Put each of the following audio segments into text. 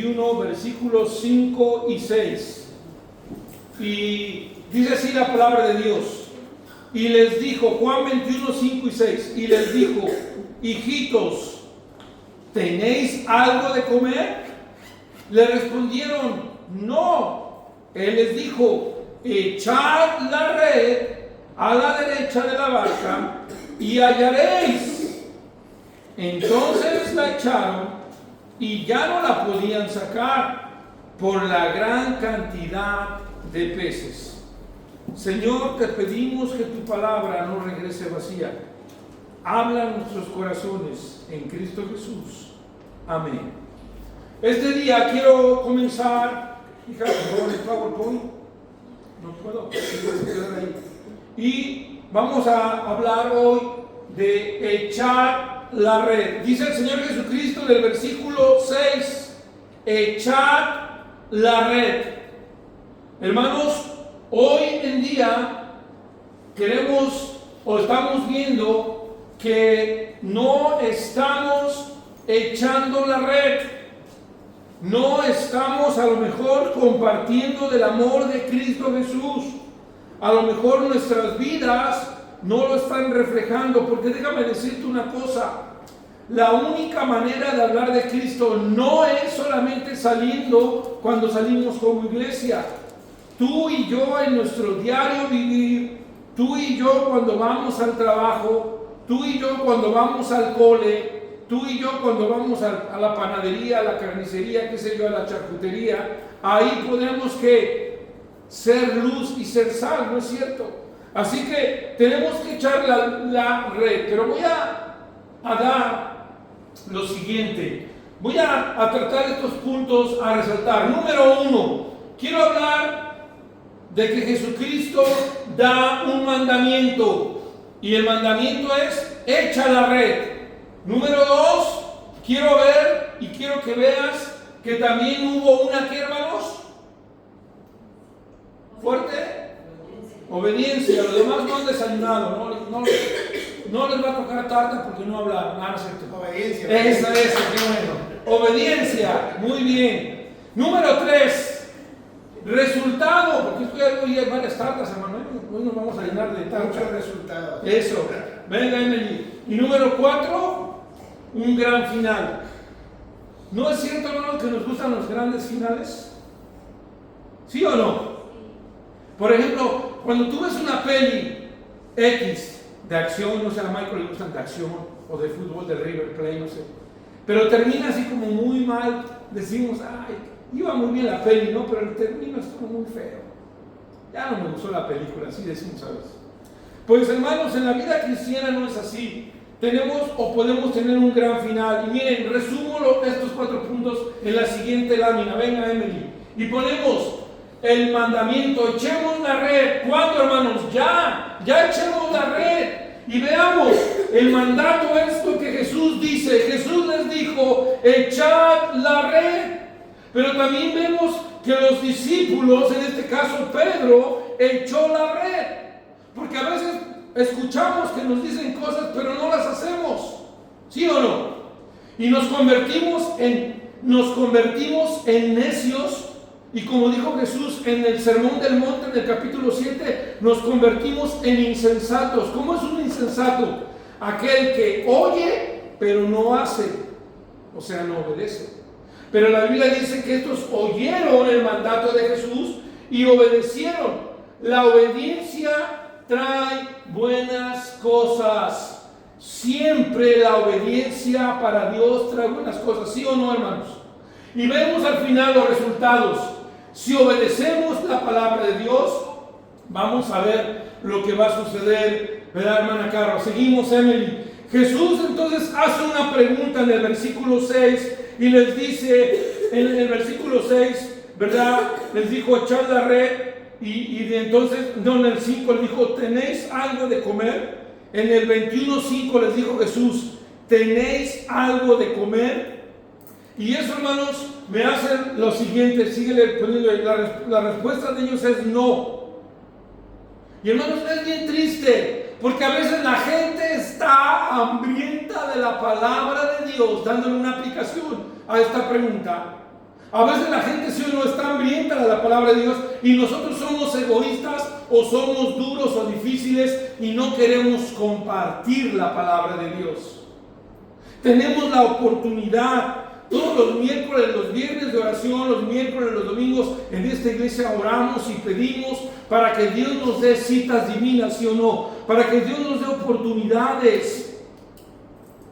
21, versículos 5 y 6. Y dice así la palabra de Dios. Y les dijo, Juan 21, 5 y 6, y les dijo, hijitos, ¿tenéis algo de comer? Le respondieron, no. Él les dijo, echad la red a la derecha de la barca y hallaréis. Entonces la echaron y ya no la podían sacar por la gran cantidad de peces. Señor, te pedimos que tu palabra no regrese vacía. Habla en nuestros corazones en Cristo Jesús. Amén. Este día quiero comenzar. Fíjate, por el PowerPoint. No puedo. Y vamos a hablar hoy de echar la red. Dice el Señor Jesucristo del versículo 6, echad la red. Hermanos, hoy en día queremos o estamos viendo que no estamos echando la red. No estamos a lo mejor compartiendo del amor de Cristo Jesús. A lo mejor nuestras vidas no lo están reflejando, porque déjame decirte una cosa, la única manera de hablar de Cristo no es solamente saliendo cuando salimos como iglesia. Tú y yo en nuestro diario vivir, tú y yo cuando vamos al trabajo, tú y yo cuando vamos al cole, tú y yo cuando vamos a la panadería, a la carnicería, qué sé yo, a la charcutería, ahí podemos que ser luz y ser sal, ¿no es cierto? Así que tenemos que echar la red, pero voy a dar lo siguiente, voy a tratar estos puntos a resaltar. Número 1, quiero hablar de que Jesucristo da un mandamiento, y el mandamiento es echa la red. Número 2, quiero ver y quiero que veas que también hubo una, ¿qué, hermanos? Fuerte. Obediencia. Los demás no han desayunado, no les va a tocar tarta porque no hablaron. No, ¿cierto? Obediencia. Esa, qué bueno. Obediencia, muy bien. Número 3, resultado, porque hoy hay varias tartas, hermano. Hoy nos vamos a llenar de tartas. Muchos resultados. Eso. Venga, Emily. Y número 4, un gran final. ¿No es cierto, hermano, que nos gustan los grandes finales? ¿Sí o no? Por ejemplo, cuando tú ves una peli X de acción, no sé, a Michael le gustan de acción o de fútbol, de River Plate, no sé, pero termina así como muy mal, decimos, ay, iba muy bien la peli, ¿no? Pero el término estuvo muy feo. Ya no me gustó la película, así decimos a veces. Pues, hermanos, en la vida cristiana no es así. Tenemos o podemos tener un gran final. Y miren, resumo estos 4 puntos en la siguiente lámina. Venga, Emily. Y ponemos el mandamiento, echemos la red. ¿Cuándo, hermanos? Ya echemos la red. Y veamos el mandato, esto que Jesús dice. Jesús les dijo, echad la red. Pero también vemos que los discípulos, en este caso Pedro, echó la red. Porque a veces escuchamos que nos dicen cosas, pero no las hacemos. ¿Sí o no? Y nos convertimos en necios. Y como dijo Jesús en el Sermón del Monte, en el capítulo 7, nos convertimos en insensatos. ¿Cómo es un insensato? Aquel que oye, pero no hace. O sea, no obedece. Pero la Biblia dice que estos oyeron el mandato de Jesús y obedecieron. La obediencia trae buenas cosas. Siempre la obediencia para Dios trae buenas cosas, ¿sí o no, hermanos? Y vemos al final los resultados. Si obedecemos la palabra de Dios, vamos a ver lo que va a suceder, ¿verdad, hermana Carlos? Seguimos, Emily. Jesús entonces hace una pregunta en el versículo 6 y les dice, en el versículo 6, ¿verdad? Les dijo, echad la red. Y entonces, no, en el 5 les dijo, ¿tenéis algo de comer? En el 21:5 les dijo Jesús, ¿tenéis algo de comer? Y eso, hermanos, me hacen lo siguiente, síguele poniendo, la respuesta de ellos es no. Y hermanos, es bien triste, porque a veces la gente está hambrienta de la palabra de Dios, dándole una aplicación a esta pregunta. A veces la gente sí o no está hambrienta de la palabra de Dios y nosotros somos egoístas o somos duros o difíciles y no queremos compartir la palabra de Dios. Tenemos la oportunidad todos los miércoles, los viernes de oración, los miércoles, los domingos, en esta iglesia oramos y pedimos para que Dios nos dé citas divinas, ¿sí o no? Para que Dios nos dé oportunidades.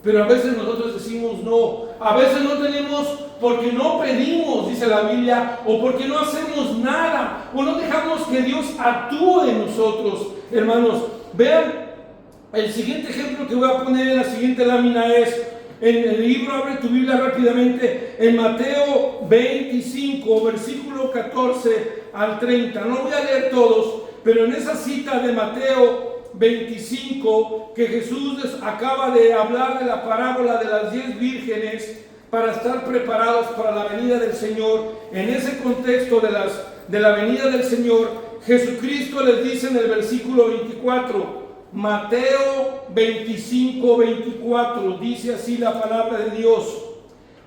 Pero a veces nosotros decimos no. A veces no tenemos porque no pedimos, dice la Biblia, o porque no hacemos nada, o no dejamos que Dios actúe en nosotros. Hermanos, vean, el siguiente ejemplo que voy a poner en la siguiente lámina es, en el libro, abre tu Biblia rápidamente, en Mateo 25, versículo 14 al 30. No voy a leer todos, pero en esa cita de Mateo 25, que Jesús acaba de hablar de la parábola de las 10 vírgenes para estar preparados para la venida del Señor, en ese contexto de la venida del Señor, Jesucristo les dice en el versículo 24, Mateo 25, 24, dice así la palabra de Dios: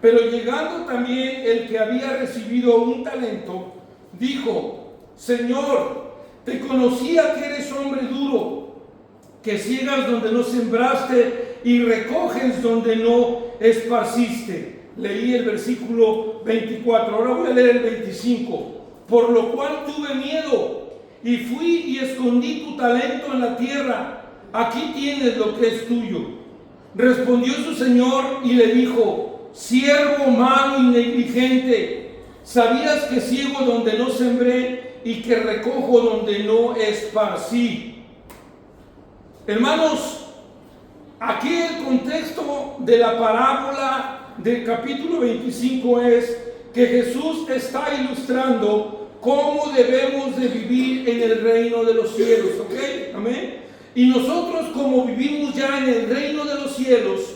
pero llegando también el que había recibido un talento, dijo: Señor, te conocía que eres hombre duro, que ciegas donde no sembraste y recoges donde no esparciste. Leí el versículo 24, ahora voy a leer el 25. Por lo cual tuve miedo y fui y escondí tu talento en la tierra. Aquí tienes lo que es tuyo. Respondió su señor y le dijo: siervo malo y negligente, ¿sabías que ciego donde no sembré y que recojo donde no esparcí? Hermanos, aquí el contexto de la parábola del capítulo 25 es que Jesús está ilustrando cómo debemos de vivir en el reino de los cielos, ¿ok? Amén. Y nosotros, como vivimos ya en el reino de los cielos,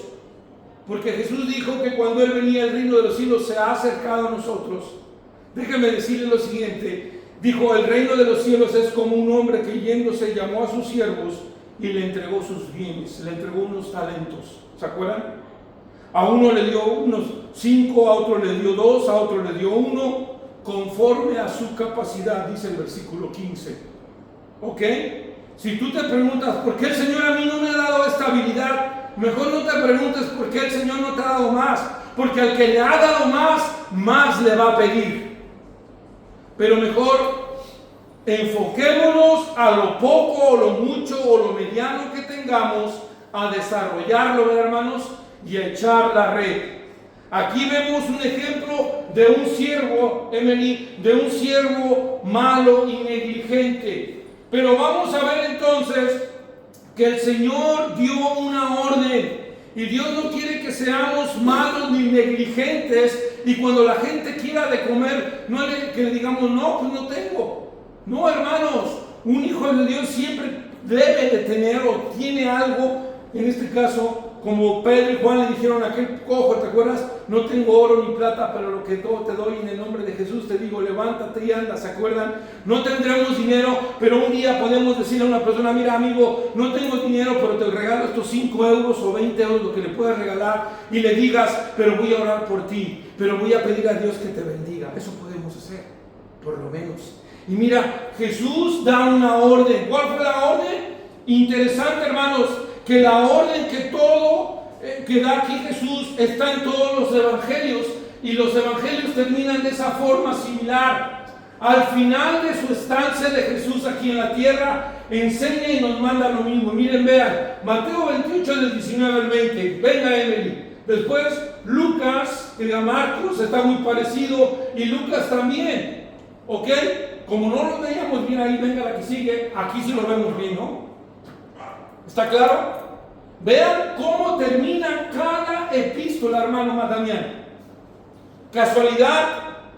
porque Jesús dijo que cuando Él venía, el reino de los cielos se ha acercado a nosotros. Déjame decirle lo siguiente. Dijo: el reino de los cielos es como un hombre que yéndose llamó a sus siervos y le entregó sus bienes, le entregó unos talentos. ¿Se acuerdan? A uno le dio unos 5, a otro le dio 2, a otro le dio 1, conforme a su capacidad, dice el versículo 15. ¿Ok? Si tú te preguntas, ¿por qué el Señor a mí no me ha dado esta habilidad? Mejor no te preguntes por qué el Señor no te ha dado más, porque al que le ha dado más le va a pedir. Pero mejor enfoquémonos a lo poco o lo mucho o lo mediano que tengamos, a desarrollarlo, ¿verdad, hermanos? Y a echar la red. Aquí vemos un ejemplo de un siervo, Emily, de un siervo malo y negligente. Pero vamos a ver entonces que el Señor dio una orden. Y Dios no quiere que seamos malos ni negligentes. Y cuando la gente quiera de comer, que le digamos: no, pues no tengo. No, hermanos, un hijo de Dios siempre debe de tener o tiene algo. En este caso, como Pedro y Juan le dijeron a aquel cojo, ¿te acuerdas? No tengo oro ni plata, pero lo que todo te doy en el nombre de Jesús te digo, levántate y anda. ¿Se acuerdan? No tendremos dinero, pero un día podemos decirle a una persona: mira, amigo, no tengo dinero, pero te regalo estos 5 euros o 20 euros, lo que le puedas regalar, y le digas: pero voy a orar por ti, pero voy a pedir a Dios que te bendiga. Eso podemos hacer, por lo menos. Y mira, Jesús da una orden. ¿Cuál fue la orden? Interesante, hermanos, que la orden que da aquí Jesús está en todos los evangelios, y los evangelios terminan de esa forma similar. Al final de su estancia de Jesús aquí en la tierra, enseña y nos manda lo mismo. Miren, vean, Mateo 28 del 19 al 20. Venga, Emily. Después Lucas, Marcos está muy parecido, y Lucas también. ¿Ok? Como no lo veíamos bien ahí, venga la que sigue. Aquí sí lo vemos bien, ¿no? ¿Está claro? Vean cómo termina cada epístola, hermano Damián. ¿Casualidad,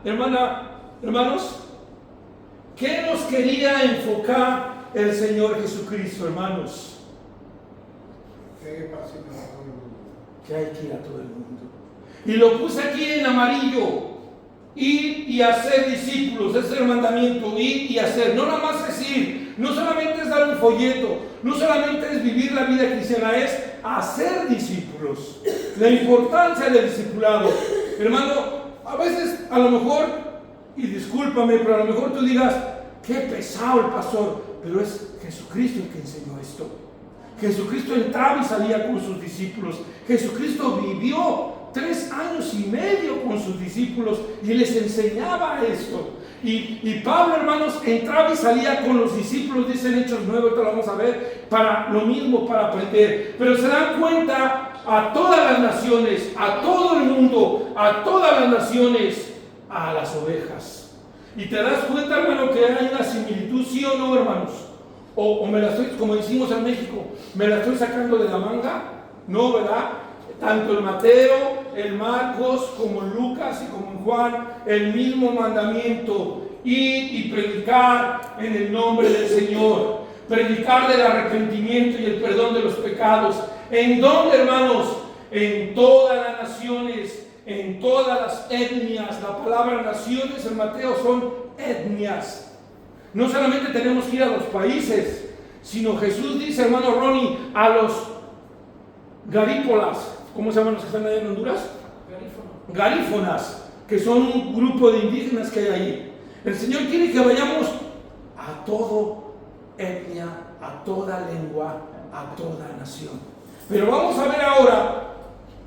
hermanos? ¿Qué nos quería enfocar el Señor Jesucristo, hermanos? Que hay que ir a todo el mundo. Y lo puse aquí en amarillo: ir y hacer discípulos. Ese es el mandamiento: ir y hacer. No nada más es ir, no solamente es dar un folleto, no solamente es vivir la vida cristiana, es hacer discípulos. La importancia del discipulado, hermano. a veces, a lo mejor, y discúlpame, pero a lo mejor tú digas, qué pesado el pastor, pero es Jesucristo el que enseñó esto. Jesucristo entraba y salía con sus discípulos. Jesucristo vivió 3 años y medio con sus discípulos y les enseñaba esto. Y Pablo, hermanos, entraba y salía con los discípulos, dice en Hechos 9, esto lo vamos a ver, para lo mismo, para aprender. Pero se dan cuenta a todas las naciones, a todo el mundo, a todas las naciones, a las ovejas. Y te das cuenta, hermano, que hay una similitud, ¿sí o no, hermanos? O me la estoy, como decimos en México, me la estoy sacando de la manga, ¿no, verdad? Tanto el Mateo, el Marcos, como en Lucas y como en Juan, el mismo mandamiento: ir y predicar en el nombre del Señor, predicar del arrepentimiento y el perdón de los pecados. ¿En dónde, hermanos? En todas las naciones, en todas las etnias. La palabra naciones en Mateo son etnias. No solamente tenemos que ir a los países, sino Jesús dice, hermano Ronnie, a los garípolas. ¿Cómo se llaman los que están allá en Honduras? Garífonas, que son un grupo de indígenas que hay ahí. El Señor quiere que vayamos a todo etnia, a toda lengua, a toda nación. Pero vamos a ver ahora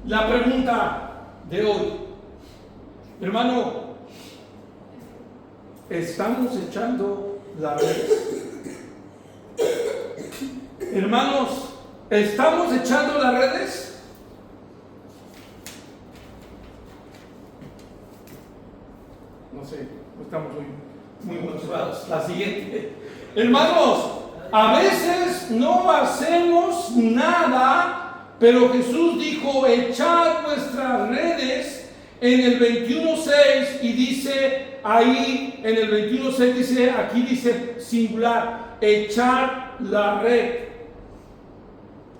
la pregunta de hoy. Hermano, ¿estamos echando la red? Hermanos, ¿estamos echando las redes? No sé, no estamos muy motivados. La siguiente. Hermanos, a veces no hacemos nada, pero Jesús dijo, echad vuestras redes en el 21.6 y dice ahí, en el 21.6 dice, aquí dice singular, echar la red.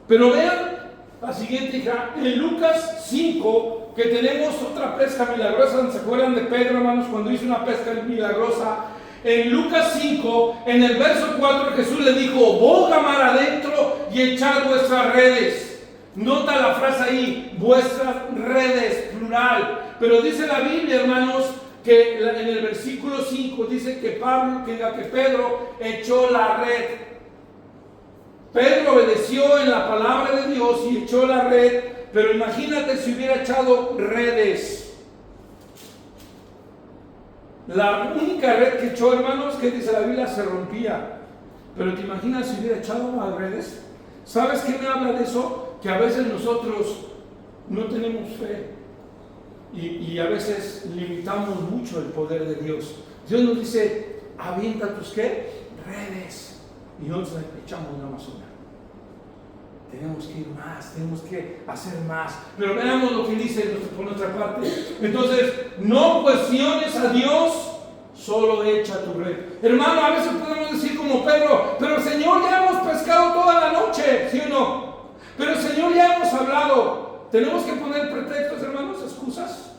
Pero vean la siguiente hija, en Lucas 5, que tenemos otra pesca milagrosa. ¿Se acuerdan de Pedro, hermanos, cuando hizo una pesca milagrosa? En Lucas 5, en el verso 4, Jesús le dijo, boga mar adentro y echad vuestras redes. Nota la frase ahí, vuestras redes, plural. Pero dice la Biblia, hermanos, que en el versículo 5 dice que Pedro echó la red. Pedro obedeció en la palabra de Dios y echó la red, pero imagínate si hubiera echado redes. La única red que echó, hermanos, que dice la Biblia, se rompía. Pero te imaginas si hubiera echado más redes. ¿Sabes qué me habla de eso? Que a veces nosotros no tenemos fe y a veces limitamos mucho el poder de Dios. Dios nos dice, avienta tus ¿qué? Redes. Y nosotros echamos nada más una. Tenemos que ir más, tenemos que hacer más. Pero veamos lo que dice por nuestra parte. Entonces, no cuestiones a Dios, solo echa tu red. Hermano, a veces podemos decir como Pedro, pero Señor, ya hemos pescado toda la noche, ¿sí o no? Pero Señor, ya hemos hablado. Tenemos que poner pretextos, hermanos, excusas.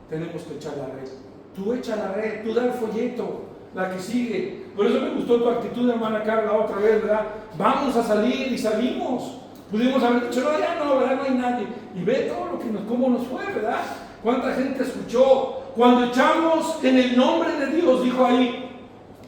Tenemos que echar la red. Tú echa la red, tú da el folleto, la que sigue. Por eso me gustó tu actitud, hermana Carla, otra vez, ¿verdad? Vamos a salir y salimos. Pudimos haber dicho, no, ya no, ¿verdad? No hay nadie. Y ve todo lo que cómo nos fue, ¿verdad? Cuánta gente escuchó. Cuando echamos en el nombre de Dios, dijo ahí,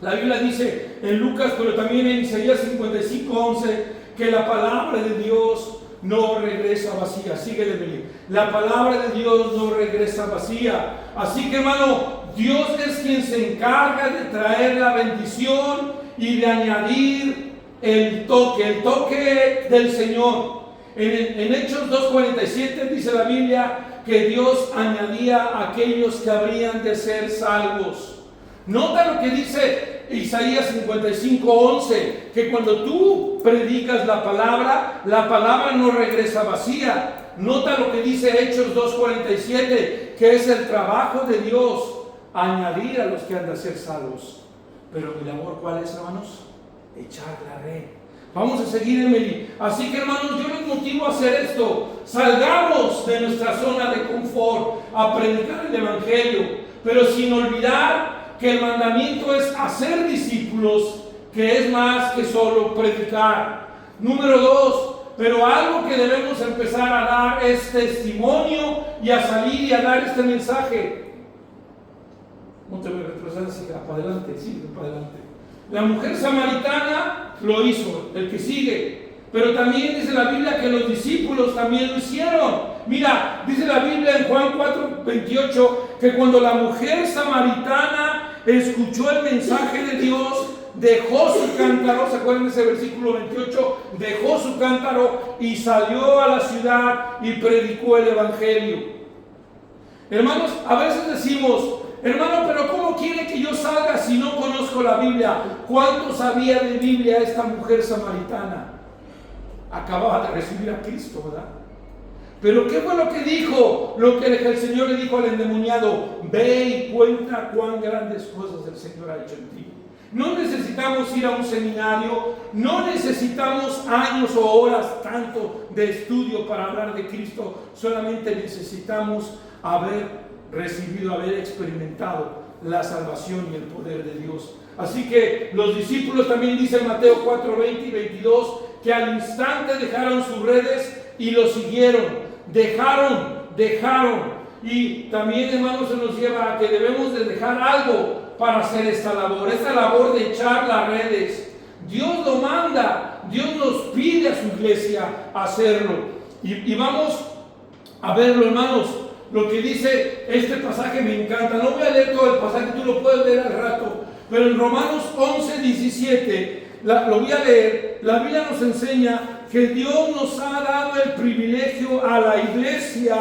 la Biblia dice en Lucas, pero también en Isaías 55:11, que la palabra de Dios no regresa vacía. Síguele, Beli. La palabra de Dios no regresa vacía. Así que, hermano, Dios es quien se encarga de traer la bendición y de añadir el toque del Señor. En Hechos 2:47 dice la Biblia que Dios añadía a aquellos que habrían de ser salvos. Nota lo que dice Isaías 55:11, que cuando tú predicas la palabra no regresa vacía. Nota lo que dice Hechos 2:47, que es el trabajo de Dios añadir a los que han de ser salvos. Pero mi labor, ¿cuál es, hermanos? Echar la red. Vamos a seguir, Emily. Así que, hermanos, yo les motivo a hacer esto. Salgamos de nuestra zona de confort a predicar el Evangelio, pero sin olvidar que el mandamiento es hacer discípulos, que es más que solo predicar. Número 2, pero algo que debemos empezar a dar es testimonio y a salir y a dar este mensaje. No te me retrasas, hija, para adelante, sigue para adelante. La mujer samaritana lo hizo, el que sigue. Pero también dice la Biblia que los discípulos también lo hicieron. Mira, dice la Biblia en Juan 4:28 que cuando la mujer samaritana escuchó el mensaje de Dios, dejó su cántaro, ¿se acuerdan de ese versículo 28? Dejó su cántaro y salió a la ciudad y predicó el evangelio. Hermanos, a veces decimos, hermano, pero ¿cómo quiere que yo salga si no conozco la Biblia? ¿Cuánto sabía de Biblia esta mujer samaritana? Acababa de recibir a Cristo, ¿verdad? Pero ¿qué fue lo que dijo? Lo que el Señor le dijo al endemoniado: ve y cuenta cuán grandes cosas el Señor ha hecho en ti. No necesitamos ir a un seminario, no necesitamos años o horas tanto de estudio para hablar de Cristo, solamente necesitamos haber recibido, haber experimentado la salvación y el poder de Dios. Así que los discípulos también dicen Mateo 4:20 y 22 que al instante dejaron sus redes y lo siguieron. Dejaron. Y también, hermanos, se nos lleva a que debemos de dejar algo para hacer esta labor de echar las redes. Dios lo manda, Dios nos pide a su iglesia hacerlo. Y vamos a verlo, hermanos. Lo que dice este pasaje me encanta. No voy a leer todo el pasaje, tú lo puedes leer al rato. Pero en Romanos 11:17, lo voy a leer. La Biblia nos enseña que Dios nos ha dado el privilegio a la iglesia,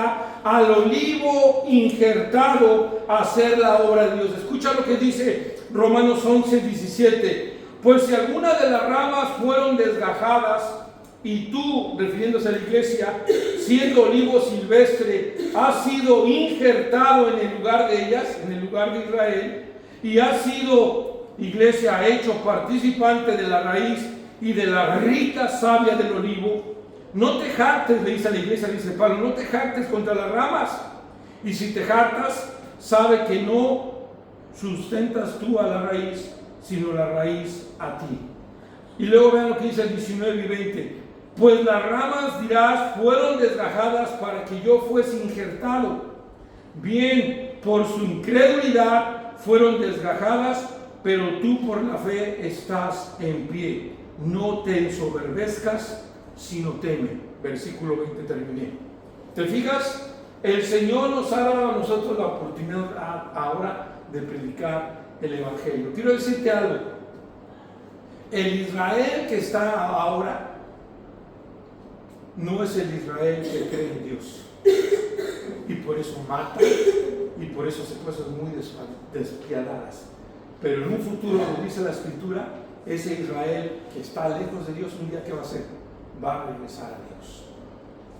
al olivo injertado, a hacer la obra de Dios. Escucha lo que dice Romanos 11:17. Pues si alguna de las ramas fueron desgajadas, y tú, refiriéndose a la iglesia, siendo olivo silvestre, has sido injertado en el lugar de ellas, en el lugar de Israel, y has sido, iglesia, hecho participante de la raíz y de la rica savia del olivo, no te jactes, le dice a la iglesia, dice Pablo, no te jactes contra las ramas. Y si te jactas, sabe que no sustentas tú a la raíz, sino la raíz a ti. Y luego vean lo que dice el 19 y 20. Pues las ramas, dirás, fueron desgajadas para que yo fuese injertado. Bien, por su incredulidad fueron desgajadas, pero tú por la fe estás en pie. No te ensoberbezcas, sino teme. Versículo 20, terminé. ¿Te fijas? El Señor nos ha dado a nosotros la oportunidad ahora de predicar el Evangelio. Quiero decirte algo. El Israel que está ahora no es el Israel que cree en Dios. Y por eso mata, y por eso hace cosas muy despiadadas. Pero en un futuro, como dice la Escritura, ese Israel que está lejos de Dios, un día ¿qué va a hacer? Va a regresar a Dios.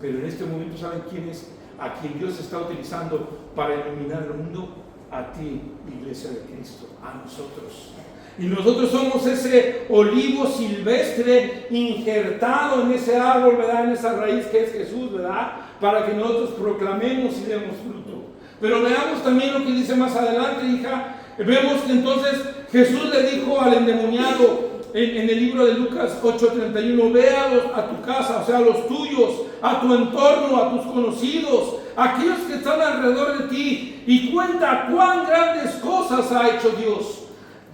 Pero en este momento, ¿saben quién es? A quien Dios está utilizando para iluminar el mundo. A ti, iglesia de Cristo, a nosotros. Y nosotros somos ese olivo silvestre injertado en ese árbol, ¿verdad? En esa raíz que es Jesús, ¿verdad? Para que nosotros proclamemos y demos fruto. Pero veamos también lo que dice más adelante, hija. Vemos que entonces Jesús le dijo al endemoniado en el libro de Lucas 8:31, ve a tu casa, o sea, a los tuyos, a tu entorno, a tus conocidos, a aquellos que están alrededor de ti, y cuenta cuán grandes cosas ha hecho Dios.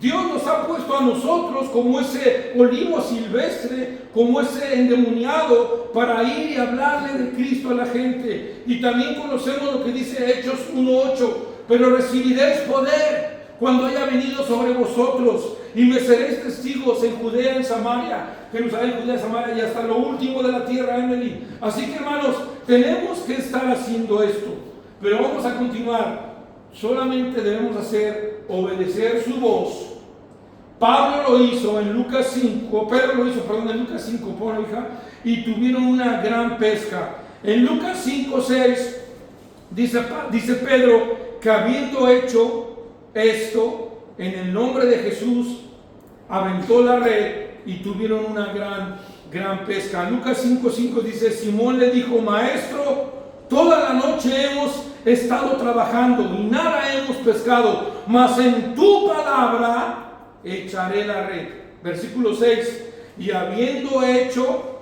Dios nos ha puesto a nosotros como ese olivo silvestre, como ese endemoniado, para ir y hablarle de Cristo a la gente. Y también conocemos lo que dice Hechos 1:8, pero recibiréis poder cuando haya venido sobre vosotros, y me seréis testigos en Judea, en Samaria, Jerusalén, Judea, Samaria, y hasta lo último de la tierra, Emily. Así que, hermanos, tenemos que estar haciendo esto, pero vamos a continuar. Solamente debemos obedecer su voz. Pablo lo hizo en Lucas 5, Pedro lo hizo, perdón, en Lucas 5, por hija, y tuvieron una gran pesca. En Lucas 5:6 dice Pedro que habiendo hecho esto, en el nombre de Jesús, aventó la red y tuvieron una gran pesca. Lucas 5:5 dice, Simón le dijo, maestro, toda la noche hemos estado trabajando y nada hemos pescado, mas en tu palabra echaré la red. Versículo 6, y habiendo hecho,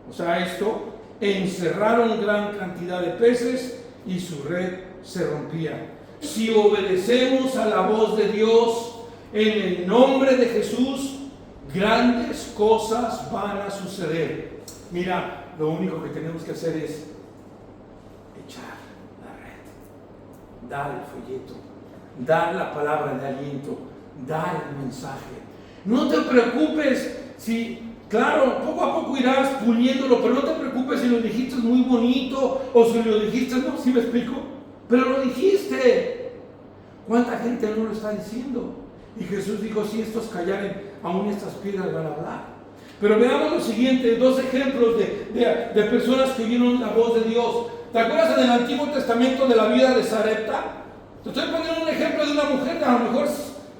o sea, esto, encerraron gran cantidad de peces y su red se rompía. si obedecemos a la voz de Dios en el nombre de Jesús, grandes cosas van a suceder. Mira, lo único que tenemos que hacer es echar la red, dar el folleto, dar la palabra de aliento, dar el mensaje. No te preocupes si, claro, poco a poco irás puliéndolo, pero no te preocupes si lo dijiste muy bonito o si lo dijiste, no, ¿sí me explico? Pero lo dijiste. ¿Cuánta gente no lo está diciendo? Y Jesús dijo, si estos callaren, aún estas piedras van a hablar. Pero veamos lo siguiente, dos ejemplos de personas que vieron la voz de Dios. ¿Te acuerdas en el Antiguo Testamento de la vida de Sarepta? Te estoy poniendo un ejemplo de una mujer de a lo mejor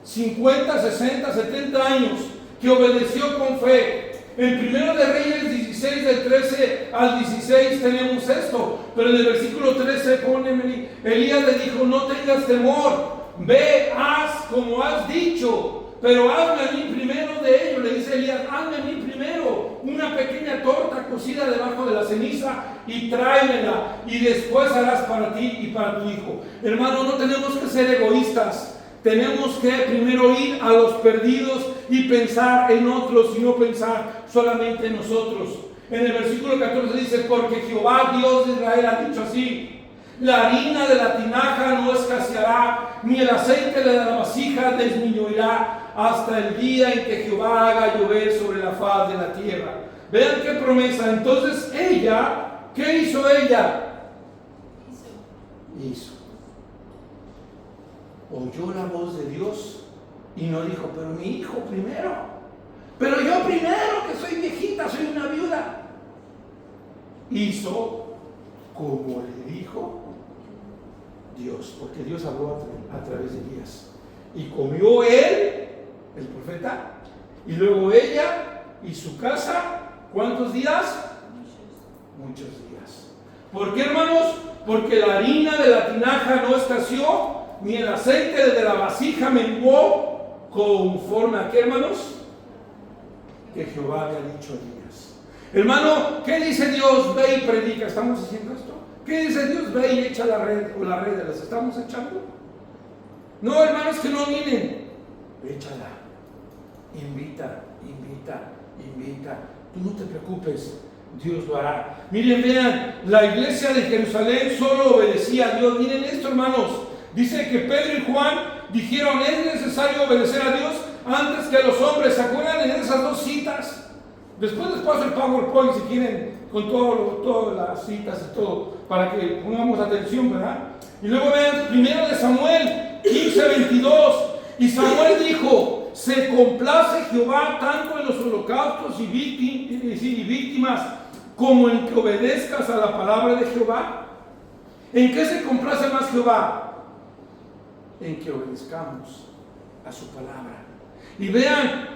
50, 60, 70 años, que obedeció con fe. En 1 de Reyes 16, del 13 al 16 tenemos esto, pero en el versículo 13 pone, Elías le dijo, no tengas temor, ve, haz como has dicho, pero hazme a mí primero de ello. Le dice Elías, hazme a mí primero una pequeña torta cocida debajo de la ceniza y tráemela, y después harás para ti y para tu hijo. Hermano, no tenemos que ser egoístas. Tenemos que primero ir a los perdidos y pensar en otros y no pensar solamente en nosotros. En el versículo 14 dice, porque Jehová Dios de Israel ha dicho así, la harina de la tinaja no escaseará, ni el aceite de la vasija disminuirá, hasta el día en que Jehová haga llover sobre la faz de la tierra. Vean qué promesa. Entonces ella, ¿qué hizo ella? Hizo. Oyó la voz de Dios y no dijo, pero mi hijo primero, pero yo primero, que soy viejita, soy una viuda. Hizo como le dijo Dios, porque Dios habló a través de Elías. Y comió él, el profeta, y luego ella y su casa, ¿cuántos días? Muchos días. ¿Por qué, hermanos? Porque la harina de la tinaja no escaseó, ni el aceite de la vasija menguó, conforme a qué, hermanos, que Jehová había dicho a Elías. Hermano, ¿qué dice Dios? Ve y predica. ¿Estamos haciendo esto? ¿Qué dice Dios? Ve y echa la red, o la red, ¿las estamos echando? No, hermanos, que no vienen. Échala. Invita, invita, invita. Tú no te preocupes, Dios lo hará. Miren, vean, la iglesia de Jerusalén solo obedecía a Dios. Miren esto, hermanos. Dice que Pedro y Juan dijeron, es necesario obedecer a Dios antes que a los hombres. ¿Se acuerdan de esas dos citas? Después les paso el PowerPoint si quieren, con todas las citas y todo, para que pongamos atención, ¿verdad? Y luego vean, 1 de Samuel 15:22. Y Samuel dijo, se complace Jehová tanto en los holocaustos y víctimas como en que obedezcas a la palabra de Jehová. ¿En qué se complace más Jehová? En que obedezcamos a su palabra. Y vean,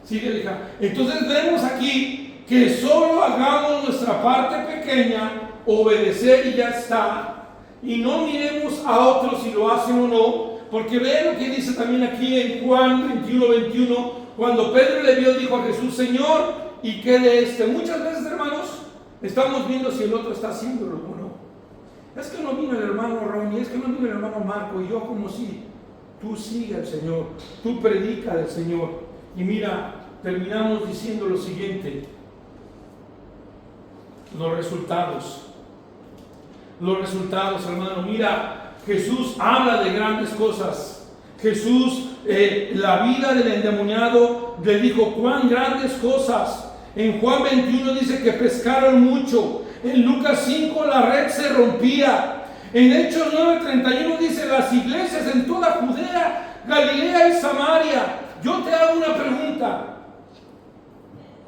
sigue, hija. Entonces vemos aquí que solo hagamos nuestra parte pequeña, obedecer y ya está, y no miremos a otros si lo hacen o no, porque vean lo que dice también aquí en Juan 21:21, cuando Pedro le vio, dijo a Jesús, Señor, ¿y qué de este? Muchas veces, hermanos, estamos viendo si el otro está haciéndolo o no. Es que no vino el hermano Ronnie, es que no vino el hermano Marco, y yo como si, tú sigue al Señor, tú predica del Señor. Y mira, terminamos diciendo lo siguiente, los resultados, hermano. Mira, Jesús habla de grandes cosas. Jesús, la vida del endemoniado, le dijo cuán grandes cosas. En Juan 21 dice que pescaron mucho. En Lucas 5 la red se rompía. En Hechos 9:31 dice las iglesias en toda Judea, Galilea y Samaria. Yo te hago una pregunta.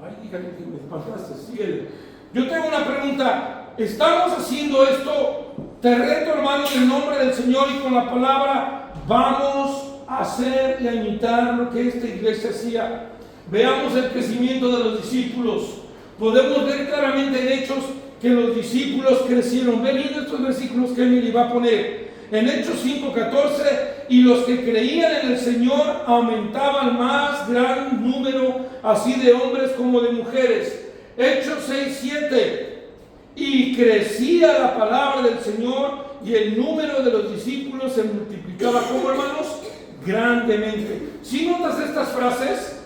Ay, dígale que me espantaste, síguele. Yo te hago una pregunta. ¿Estamos haciendo esto? Te reto, hermano, en el nombre del Señor y con la palabra, vamos a hacer y a imitar lo que esta iglesia hacía. Veamos el crecimiento de los discípulos. Podemos ver claramente en Hechos que los discípulos crecieron. Ven viendo estos versículos que Emily va a poner. En Hechos 5:14, y los que creían en el Señor aumentaban más gran número, así de hombres como de mujeres. Hechos 6:7, y crecía la palabra del Señor y el número de los discípulos se multiplicaba, ¿cómo, hermanos? Grandemente. ¿Sí notas estas frases?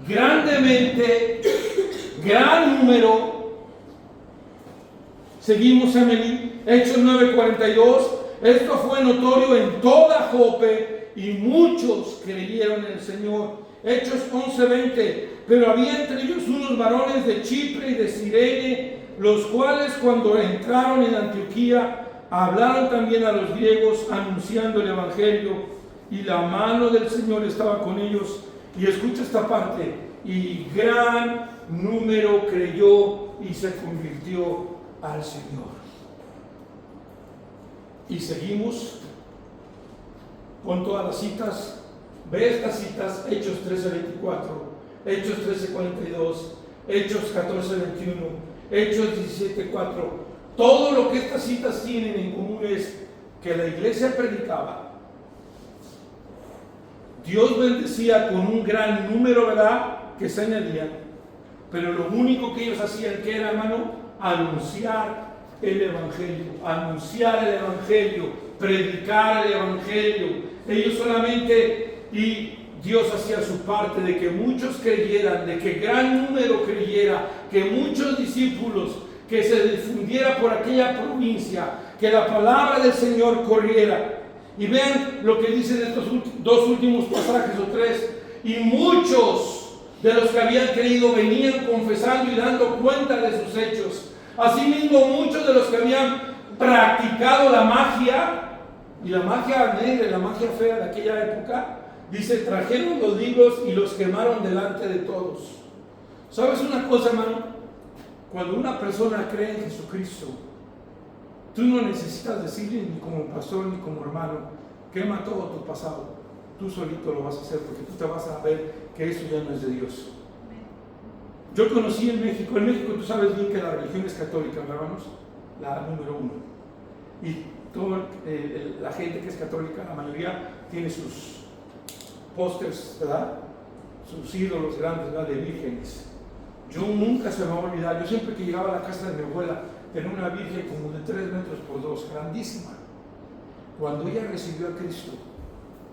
Grandemente, gran número. Seguimos, Emily. Hechos 9:42. Esto fue notorio en toda Jope y muchos creyeron en el Señor. Hechos 11:20. Pero había entre ellos unos varones de Chipre y de Cirene, los cuales cuando entraron en Antioquía hablaron también a los griegos anunciando el Evangelio, y la mano del Señor estaba con ellos. Y escucha esta parte: y gran número creyó y se convirtió al Señor. Y seguimos con todas las citas. Ve estas citas: Hechos 13:24, Hechos 13:42, Hechos 14:21, Hechos 17:4. Todo lo que estas citas tienen en común es que la iglesia predicaba, Dios bendecía con un gran número, ¿verdad?, que se añadían, pero lo único que ellos hacían, ¿qué era, hermano? Anunciar el Evangelio, predicar el Evangelio. Ellos solamente, y Dios hacía su parte de que muchos creyeran, de que gran número creyera, que muchos discípulos, que se difundiera por aquella provincia, que la palabra del Señor corriera. Y vean lo que dicen estos dos últimos pasajes o tres: y muchos de los que habían creído venían confesando y dando cuenta de sus hechos. Asimismo, muchos de los que habían practicado la magia, y la magia negra, la magia fea de aquella época, dice, trajeron los libros y los quemaron delante de todos. ¿Sabes una cosa, hermano? Cuando una persona cree en Jesucristo, tú no necesitas decirle, ni como pastor ni como hermano, quema todo tu pasado. Tú solito lo vas a hacer, porque tú te vas a ver que eso ya no es de Dios. Yo conocí en México tú sabes bien que la religión es católica, hermanos, la número uno. Y toda la gente que es católica, la mayoría tiene sus pósters, ¿verdad?, sus ídolos grandes, ¿verdad?, de vírgenes. Yo nunca se me va a olvidar, yo siempre que llegaba a la casa de mi abuela, tenía una virgen como de 3 metros por 2, grandísima. Cuando ella recibió a Cristo,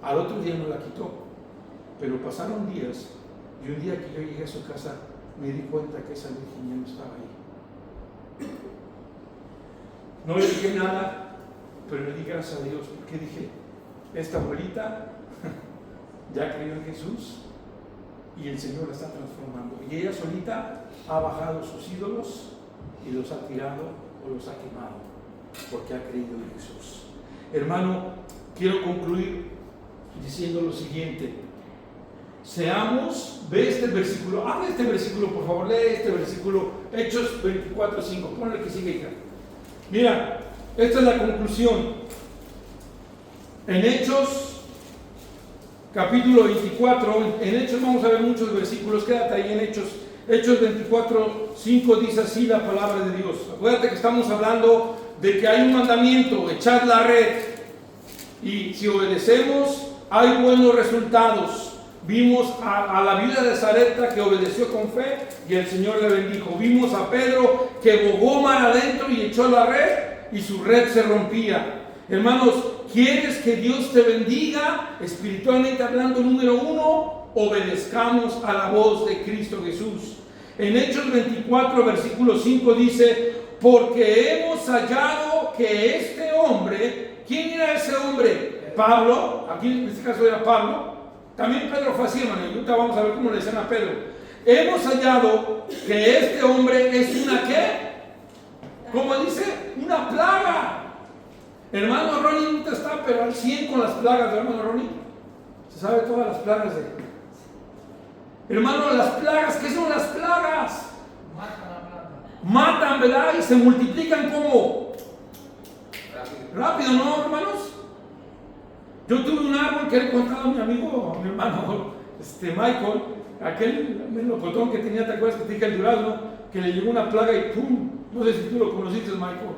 al otro día no la quitó, pero pasaron días, y un día que yo llegué a su casa, me di cuenta que esa virgen ya no estaba ahí. No le dije nada, pero le di gracias a Dios, porque dije, esta abuelita ya creyó en Jesús y el Señor la está transformando. Y ella solita ha bajado sus ídolos y los ha tirado o los ha quemado, porque ha creído en Jesús. Hermano, quiero concluir diciendo lo siguiente: seamos, ve este versículo, abre este versículo, por favor, lee este versículo, Hechos 24:5, ponle que sigue, hija. Mira, esta es la conclusión. En Hechos capítulo 24, en Hechos vamos a ver muchos versículos, quédate ahí en Hechos 24:5 dice así la palabra de Dios. Acuérdate que estamos hablando de que hay un mandamiento: echad la red, y si obedecemos hay buenos resultados. Vimos a la viuda de Sarepta que obedeció con fe y el Señor le bendijo. Vimos a Pedro que bogó mar adentro y echó la red y su red se rompía. Hermanos, ¿quieres que Dios te bendiga espiritualmente hablando? Número uno, obedezcamos a la voz de Cristo Jesús. En Hechos 24 versículo 5 dice: porque hemos hallado que este hombre, ¿quién era ese hombre? Pablo, aquí en este caso era Pablo. También Pedro fue así, hermano, y ahorita vamos a ver cómo le decían a Pedro. Hemos hallado que este hombre es una ¿qué? ¿Cómo dice? Una plaga. Hermano Ronnie nunca está, pero al 100 con las plagas de hermano Ronnie. Se sabe todas las plagas de... Hermano, las plagas, ¿qué son las plagas? Matan, ¿verdad? Y se multiplican como... rápido, ¿no, hermanos? Yo tuve un árbol que le contaba a mi amigo, a mi hermano Michael, aquel melocotón que tenía, ¿te acuerdas que te dije el durazno? Que le llegó una plaga y ¡pum! No sé si tú lo conociste, Michael.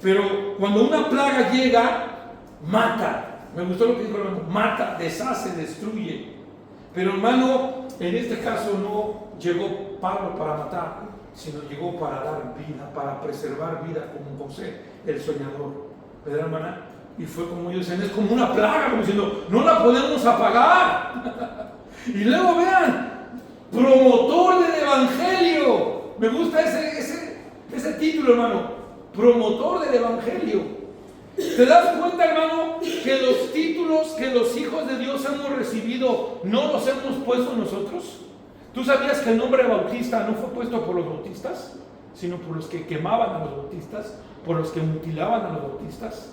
Pero cuando una plaga llega, mata. Me gustó lo que dijo el hermano: mata, deshace, destruye. Pero hermano, en este caso no llegó Pablo para matar, sino llegó para dar vida, para preservar vida, como José, el soñador. ¿verdad, hermana? Y fue como ellos decían, es como una plaga, como diciendo, no la podemos apagar. Y luego vean, promotor del evangelio. Me gusta ese título, hermano, promotor del evangelio. ¿Te das cuenta, hermano, que los títulos que los hijos de Dios hemos recibido no los hemos puesto nosotros? ¿Tú sabías que el nombre bautista no fue puesto por los bautistas, sino por los que quemaban a los bautistas, por los que mutilaban a los bautistas?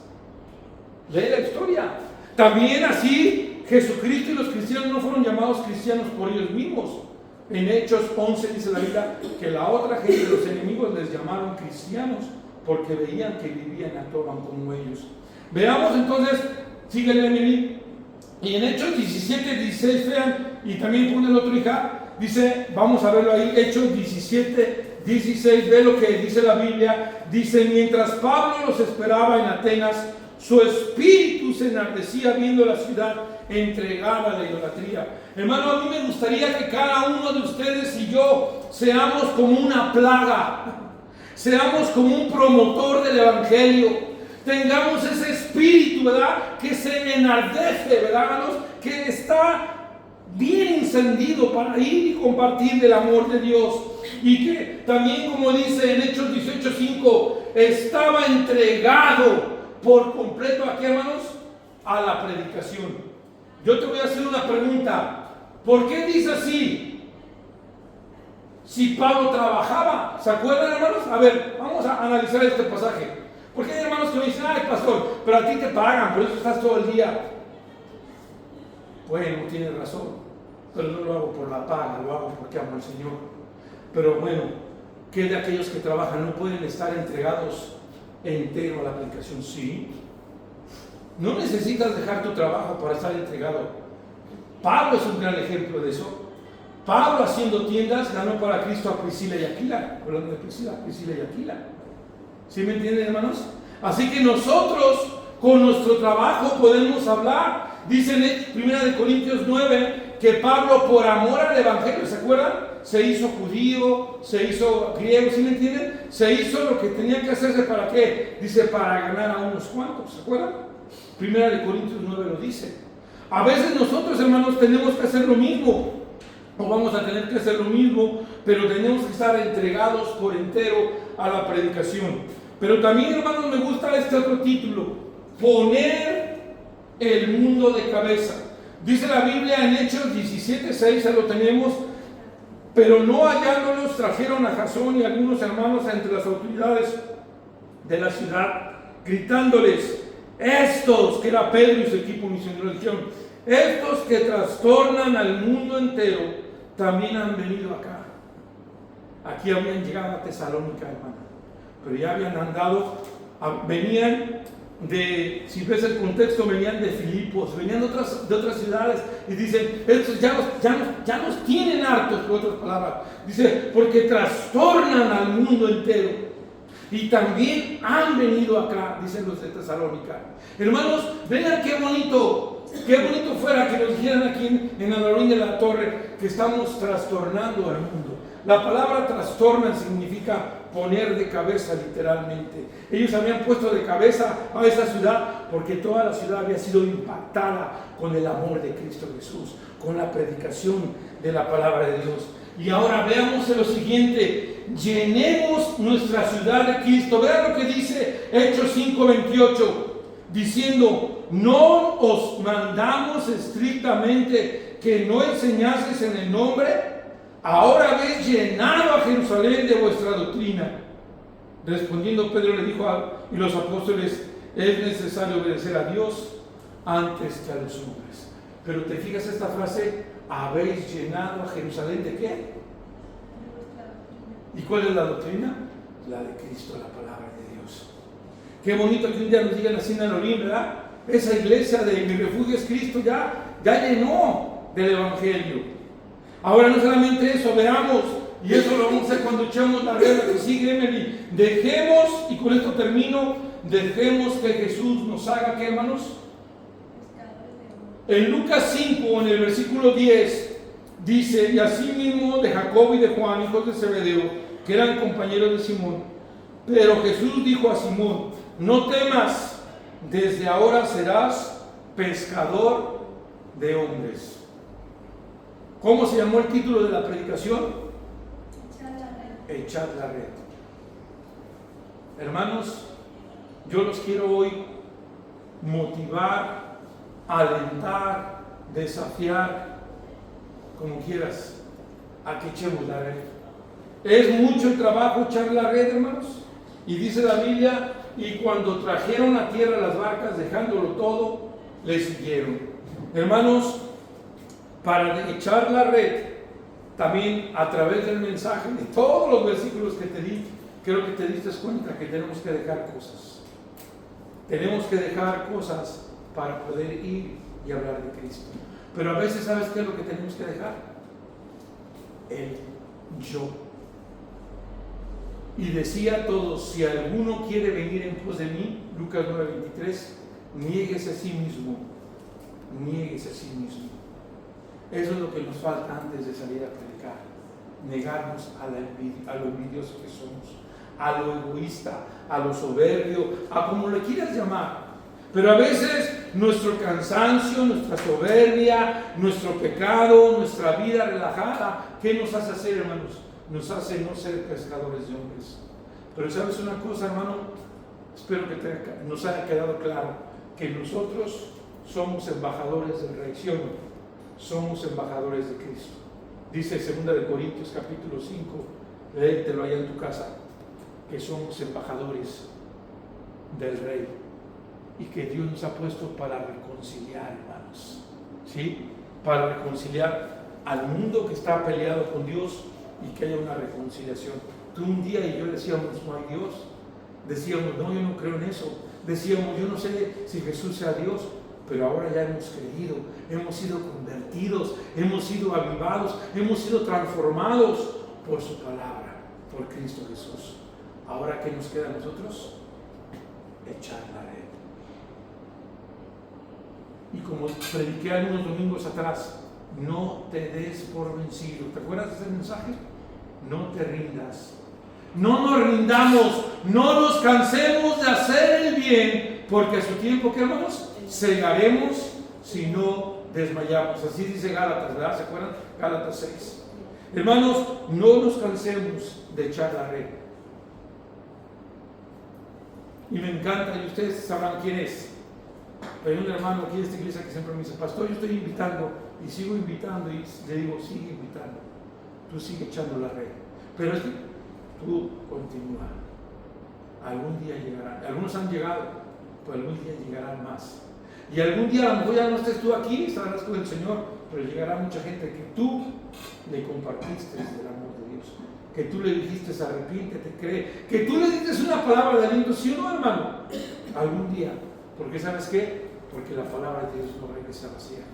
Lee la historia. También así Jesucristo y los cristianos no fueron llamados cristianos por ellos mismos. En Hechos 11 dice la Biblia que la otra gente, los enemigos, les llamaron cristianos porque veían que vivían y actuaban como ellos. Veamos entonces, síguele, Emily. Y en Hechos 17, 16, vean, y también pone el otro hija, dice, vamos a verlo ahí, Hechos 17, 16, ve lo que dice la Biblia. Dice, mientras Pablo los esperaba en Atenas, su espíritu se enardecía viendo la ciudad entregada a la idolatría. Hermano, a mí me gustaría que cada uno de ustedes y yo seamos como una plaga, seamos como un promotor del evangelio, tengamos ese espíritu, ¿verdad?, que se enardece, ¿verdad, hermanos?, que está bien encendido para ir y compartir del amor de Dios, y que también, como dice en Hechos 18:5, estaba entregado por completo, aquí, hermanos, a la predicación. Yo te voy a hacer una pregunta. ¿Por qué dice así? Si Pablo trabajaba, ¿se acuerdan, hermanos? A ver, vamos a analizar este pasaje. Porque hay hermanos que me dicen, ay, pastor, pero a ti te pagan, por eso estás todo el día. Bueno, tienes razón, pero no lo hago por la paga, lo hago porque amo al Señor. Pero bueno, ¿qué de aquellos que trabajan no pueden estar entregados entero a la predicación? Sí. No necesitas dejar tu trabajo para estar entregado. Pablo es un gran ejemplo de eso. Pablo, haciendo tiendas, ganó para Cristo a Priscila y Aquila. Hablando de Priscila y Aquila. ¿Sí me entienden, hermanos? Así que nosotros con nuestro trabajo podemos hablar. Dice en 1 Corintios 9 que Pablo, por amor al evangelio, ¿se acuerdan? Se hizo judío, se hizo griego, ¿sí me entienden? Se hizo lo que tenía que hacerse. ¿Para qué? Dice, para ganar a unos cuantos, ¿se acuerdan? 1 Corintios 9 lo dice. A veces nosotros, hermanos, tenemos que hacer lo mismo, o vamos a tener que hacer lo mismo, pero tenemos que estar entregados por entero a la predicación. Pero también, hermanos, me gusta este otro título, poner el mundo de cabeza. Dice la Biblia en Hechos 17:6, ya lo tenemos, pero no hallándolos trajeron a Jasón y algunos hermanos entre las autoridades de la ciudad, gritándoles, estos, que era Pedro y su equipo misionero, dijeron, estos que trastornan al mundo entero, también han venido acá. Aquí habían llegado a Tesalónica, hermano, pero ya habían andado, venían de, si ves el contexto, venían de Filipos, venían de otras ciudades, y dicen, estos ya nos tienen hartos, por otras palabras, dice, porque trastornan al mundo entero. Y también han venido acá, dicen los de Tesalónica. Hermanos, vean qué bonito fuera que nos dijeran aquí en la orilla de la torre que estamos trastornando al mundo. La palabra trastornan significa poner de cabeza, literalmente. Ellos habían puesto de cabeza a esa ciudad porque toda la ciudad había sido impactada con el amor de Cristo Jesús, con la predicación de la palabra de Dios. Y ahora veamos lo siguiente, llenemos nuestra ciudad de Cristo. Vean lo que dice Hechos 5:28, diciendo, no os mandamos estrictamente que no enseñaseis en el nombre, ahora habéis llenado a Jerusalén de vuestra doctrina. Respondiendo Pedro le dijo y los apóstoles, es necesario obedecer a Dios antes que a los hombres. Pero te fijas esta frase, habéis llenado a Jerusalén ¿de qué? ¿Y cuál es la doctrina? La de Cristo, la palabra de Dios. Qué bonito que un día nos digan así en Alorín, ¿verdad? Esa iglesia de mi refugio es Cristo, ya llenó del evangelio. Ahora no solamente eso, veamos, y eso lo vamos a hacer cuando echemos la regla que sigue, Emily. Dejemos, y con esto termino, dejemos que Jesús nos haga, ¿qué, hermanos? En Lucas 5, en el versículo 10, dice, y asimismo de Jacobo y de Juan, hijos de Zebedeo, que eran compañeros de Simón. Pero Jesús dijo a Simón, no temas, desde ahora serás pescador de hombres. ¿Cómo se llamó el título de la predicación? Echad la red. Hermanos, yo los quiero hoy motivar, alentar, desafiar, como quieras, a que echemos la red. Es mucho el trabajo echar la red, hermanos. Y dice la Biblia, y cuando trajeron a tierra las barcas, dejándolo todo, le siguieron. Hermanos, para echar la red, también a través del mensaje, de todos los versículos que te di, creo que te diste cuenta que tenemos que dejar cosas. Tenemos que dejar cosas para poder ir y hablar de Cristo. Pero a veces, ¿sabes qué es lo que tenemos que dejar? El yo. Y decía a todos, si alguno quiere venir en pos de mí, Lucas 9:23, niéguese a sí mismo, niéguese a sí mismo. Eso es lo que nos falta antes de salir a predicar, negarnos a lo envidioso que somos, a lo egoísta, a lo soberbio, a como le quieras llamar. Pero a veces nuestro cansancio, nuestra soberbia, nuestro pecado, nuestra vida relajada, ¿qué nos hace hacer, hermanos? Nos hace no ser pescadores de hombres. Pero ¿sabes una cosa, hermano? Espero que nos haya quedado claro que nosotros somos embajadores del Rey, ¿sí o no? Somos embajadores de Cristo. Dice 2 Corintios capítulo 5, léetelo allá en tu casa, que somos embajadores del Rey y que Dios nos ha puesto para reconciliar, hermanos, ¿sí? Para reconciliar al mundo que está peleado con Dios y que haya una reconciliación. Tú un día y yo decíamos, no hay Dios. Decíamos, no, yo no creo en eso. Decíamos, yo no sé si Jesús sea Dios. Pero ahora ya hemos creído, hemos sido convertidos, hemos sido avivados, hemos sido transformados por su palabra, por Cristo Jesús. Ahora, ¿qué nos queda a nosotros? Echar la red. Y como prediqué algunos domingos atrás, no te des por vencido. ¿Te acuerdas de ese mensaje? No te rindas. No nos rindamos, no nos cansemos de hacer el bien, porque a su tiempo, ¿qué hermanos? Cegaremos si no desmayamos. Así dice Gálatas, ¿verdad? ¿Se acuerdan? Gálatas 6. Hermanos, no nos cansemos de echar la red. Y me encanta, y ustedes sabrán quién es. Pero hay un hermano aquí de esta iglesia que siempre me dice, pastor, yo estoy invitando, y sigo invitando, y le digo, sigue invitando. Tú sigue echando la red. Pero es que tú continúa. Algún día llegará. Algunos han llegado, pero algún día llegarán más. Y algún día a lo mejor ya no estés tú aquí, estarás con el Señor, pero llegará mucha gente que tú le compartiste del amor de Dios, que tú le dijiste arrepiéntete, cree, que tú le diste una palabra de aliento, ¿sí o no, hermano? Algún día, porque ¿sabes qué? Porque la palabra de Dios no regresa vacía,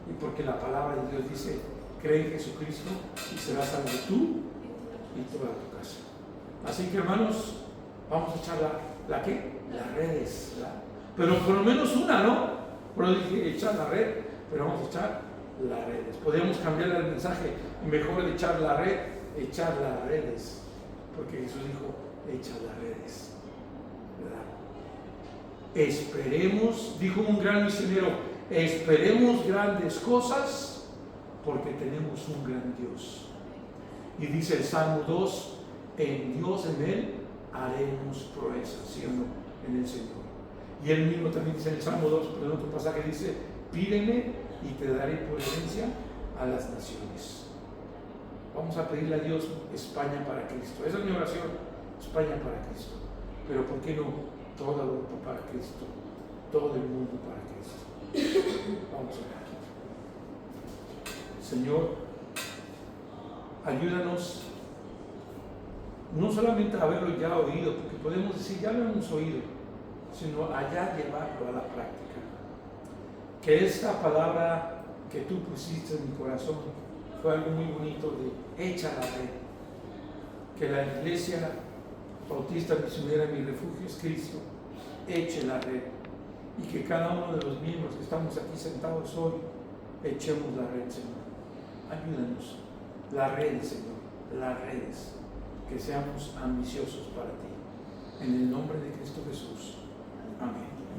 y porque la palabra de Dios dice, cree en Jesucristo y serás salvo tú y toda tu casa. Así que, hermanos, vamos a echar ¿la qué? Las redes, ¿verdad? Pero por lo menos una, ¿no? Pero dije echar la red, pero vamos a echar las redes. Podríamos cambiar el mensaje, mejor de echar la red, echar las redes, porque Jesús dijo, echa las redes, ¿verdad? Esperemos, dijo un gran misionero, esperemos grandes cosas, porque tenemos un gran Dios. Y dice el Salmo 2, en Dios, en Él, haremos proezas, ¿sí o no? En el Señor. Y él mismo también dice en el Salmo 2, pero en otro pasaje dice, pídeme y te daré por herencia a las naciones. Vamos a pedirle a Dios España para Cristo. Esa es mi oración, España para Cristo. Pero ¿por qué no toda Europa para Cristo? Todo el mundo para Cristo. Vamos a orar. Señor, ayúdanos no solamente a haberlo ya oído, porque podemos decir, ya lo hemos oído, sino allá llevarlo a la práctica. Que esta palabra que tú pusiste en mi corazón fue algo muy bonito de echa la red. Que la iglesia bautista misionera Mi Refugio es Cristo eche la red. Y que cada uno de los miembros que estamos aquí sentados hoy echemos la red, Señor. Ayúdanos. Las redes, Señor. Las redes. Que seamos ambiciosos para ti. En el nombre de Cristo Jesús. Amén.